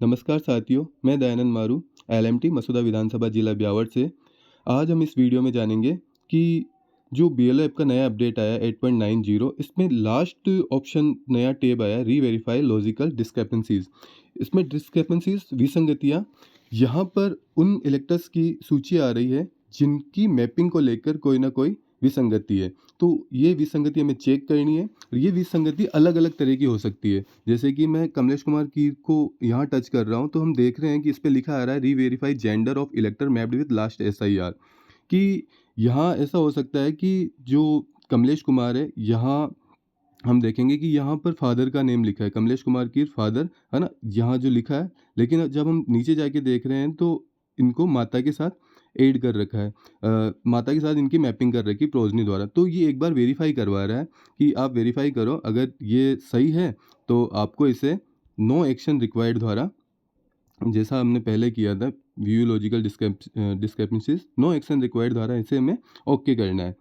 नमस्कार साथियों, मैं दयानंद मारू, एलएमटी मसूदा विधानसभा जिला ब्यावर से। आज हम इस वीडियो में जानेंगे कि जो बीएलओ ऐप का नया अपडेट आया 8.90, इसमें लास्ट ऑप्शन नया टैब आया री-वेरीफाई लॉजिकल डिस्क्रिपेंसीज। इसमें डिस्क्रिपेंसीज विसंगतियाँ, यहाँ पर उन इलेक्टर्स की सूची आ रही है जिनकी मैपिंग को लेकर कोई ना कोई विसंगति है। तो ये विसंगति हमें चेक करनी है और ये विसंगति अलग-अलग तरह की हो सकती है। जैसे कि मैं कमलेश कुमार की को यहाँ टच कर रहा हूँ, तो हम देख रहे हैं कि इस पे लिखा आ रहा है reverify gender of elector mapped with last SIR, कि यहाँ ऐसा हो सकता है कि जो कमलेश कुमार है, यहाँ हम देखेंगे कि यहाँ पर फादर का नेम लिखा है, कमलेश कुमार की फादर, है ना? यहाँ जो लिखा है, लेकिन जब हम नीचे जाके देख रहे हैं तो इनको माता के साथ ऐड कर रखा है। माता के साथ इनकी मैपिंग कर रखी है प्रोजनी द्वारा। तो ये एक बार वेरीफ़ाई करवा रहा है कि आप वेरीफ़ाई करो, अगर ये सही है तो आपको इसे नो एक्शन रिक्वायर्ड द्वारा, जैसा हमने पहले किया था view logical discrepancies, no action required द्वारा इसे हमें ओके करना है।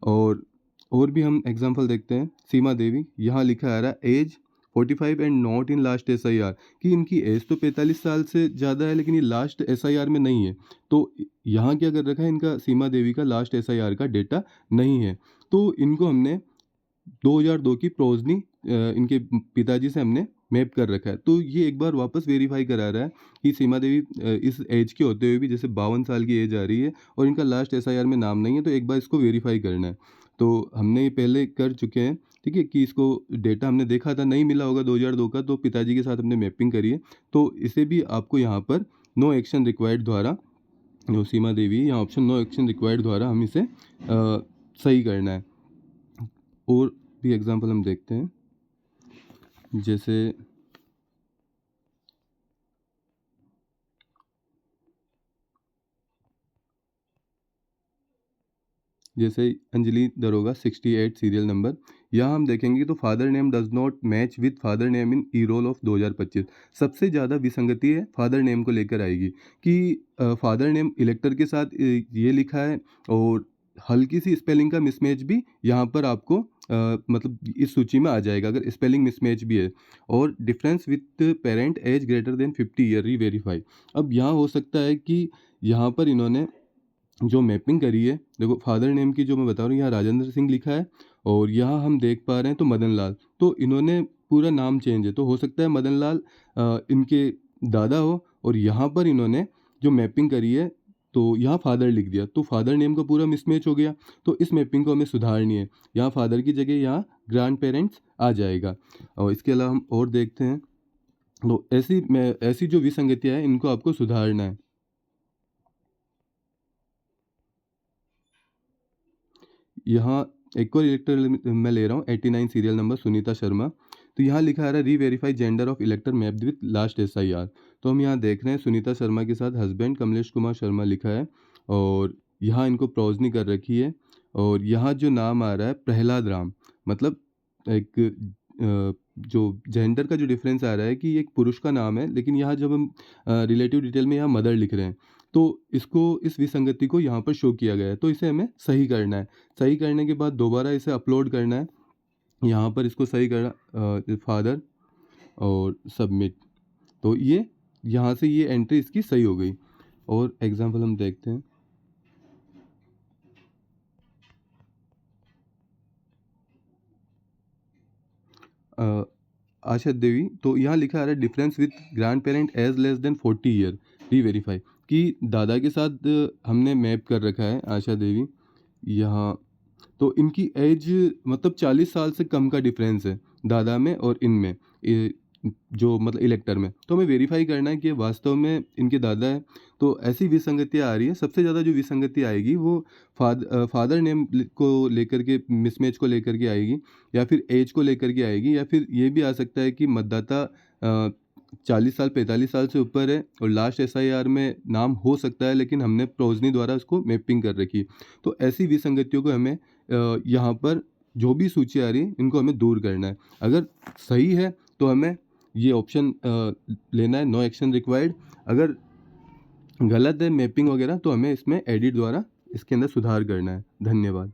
और भी हम एग्जांपल देखते हैं। सीमा देवी, यहाँ लिखा आ रहा है age 45 and not in last SIR, कि इनकी एज तो 45 साल से ज़्यादा है लेकिन ये लास्ट एसआईआर में नहीं है। तो यहाँ क्या कर रखा है, इनका सीमा देवी का लास्ट एसआईआर का डेटा नहीं है। तो इनको हमने 2002 की प्रोजनी इनके पिताजी से हमने मैप कर रखा है। तो ये एक बार वापस वेरीफाई करा रहा है कि सीमा देवी इस एज के होते हुए भी, जैसे 52 साल की एज आ रही है और इनका लास्ट एसआईआर में नाम नहीं है, तो एक बार इसको वेरीफाई करना है। तो हमने ये पहले कर चुके हैं, ठीक है, कि इसको डेटा हमने देखा था, नहीं मिला होगा 2002 का, तो पिताजी के साथ हमने मैपिंग करी है। तो इसे भी आपको यहाँ पर नो एक्शन रिक्वायर्ड द्वारा, जो सीमा देवी है, यहाँ ऑप्शन नो एक्शन रिक्वायर्ड द्वारा हम इसे सही करना है। और भी एग्जांपल हम देखते हैं, जैसे अंजलि दरोगा 68 सीरियल नंबर, यहाँ हम देखेंगे तो father name does not match with father name in e roll of 2025। सबसे ज़्यादा विसंगति है फादर नेम को लेकर आएगी, कि फादर नेम इलेक्टर के साथ ये लिखा है, और हल्की सी स्पेलिंग का मिसमैच भी यहाँ पर आपको मतलब इस सूची में आ जाएगा अगर स्पेलिंग मिसमैच भी है। और difference with parent age greater than 50 year reverify. अब यहाँ हो सकता है कि यहाँ पर इन्होंने जो मैपिंग करी है, देखो फादर नेम की जो मैं बता रहा हूँ, यहाँ राजेंद्र सिंह लिखा है और यहाँ हम देख पा रहे हैं तो मदन लाल, तो इन्होंने पूरा नाम चेंज है, तो हो सकता है मदन लाल इनके दादा हो, और यहाँ पर इन्होंने जो मैपिंग करी है तो यहाँ फादर लिख दिया, तो फादर नेम का पूरा मिसमैच हो गया। तो इस मैपिंग को हमें सुधारनी है, यहाँ फादर की जगह यहाँ ग्रैंड पेरेंट्स आ जाएगा। और इसके अलावा हम और देखते हैं, तो ऐसी जो विसंगतियाँ हैं इनको आपको सुधारना है। यहाँ एक और इलेक्टर मैं ले रहा हूँ 89 सीरियल नंबर सुनीता शर्मा। तो यहाँ लिखा आ रहा है री verify gender of elector mapped with last SIR. तो हम यहाँ देख रहे हैं सुनीता शर्मा के साथ हस्बैंड कमलेश कुमार शर्मा लिखा है, और यहाँ इनको प्रोजनी कर रखी है। और यहाँ जो नाम आ रहा है प्रहलाद राम, मतलब एक जो जेंडर का जो डिफरेंस आ रहा है कि ये एक पुरुष का नाम है, लेकिन यहाँ जब हम रिलेटिव डिटेल में यहाँ मदर लिख रहे हैं, तो इसको इस विसंगति को यहाँ पर शो किया गया है, तो इसे हमें सही करना है। सही करने के बाद दोबारा इसे अपलोड करना है, यहाँ पर इसको सही करना, फादर और सबमिट। तो ये यहाँ से ये एंट्री इसकी सही हो गई। और एग्जांपल हम देखते हैं, अ, आशा देवी, तो यहाँ लिखा आ रहा है difference with grandparent age less than 40 year reverify, कि दादा के साथ हमने मैप कर रखा है आशा देवी यहाँ, तो इनकी एज मतलब 40 साल से कम का डिफरेंस है दादा में और इनमें, जो मतलब इलेक्टर में। तो हमें वेरीफाई करना है कि ये वास्तव में इनके दादा है। तो ऐसी विसंगतियाँ आ रही है। सबसे ज़्यादा जो विसंगति आएगी वो फादर नेम को लेकर के मिसमैच को लेकर के आएगी, या फिर एज को लेकर के आएगी, या फिर ये भी आ सकता है कि मतदाता 40 साल 45 साल से ऊपर है और लास्ट एसआईआर में नाम हो सकता है, लेकिन हमने प्रोजनी द्वारा उसको मैपिंग कर रखी है। तो ऐसी विसंगतियों को हमें यहाँ पर जो भी सूची आ रही है इनको हमें दूर करना है। अगर सही है तो हमें ये ऑप्शन लेना है नो एक्शन रिक्वायर्ड। अगर गलत है मैपिंग वगैरह तो हमें इसमें एडिट द्वारा इसके अंदर सुधार करना है। धन्यवाद।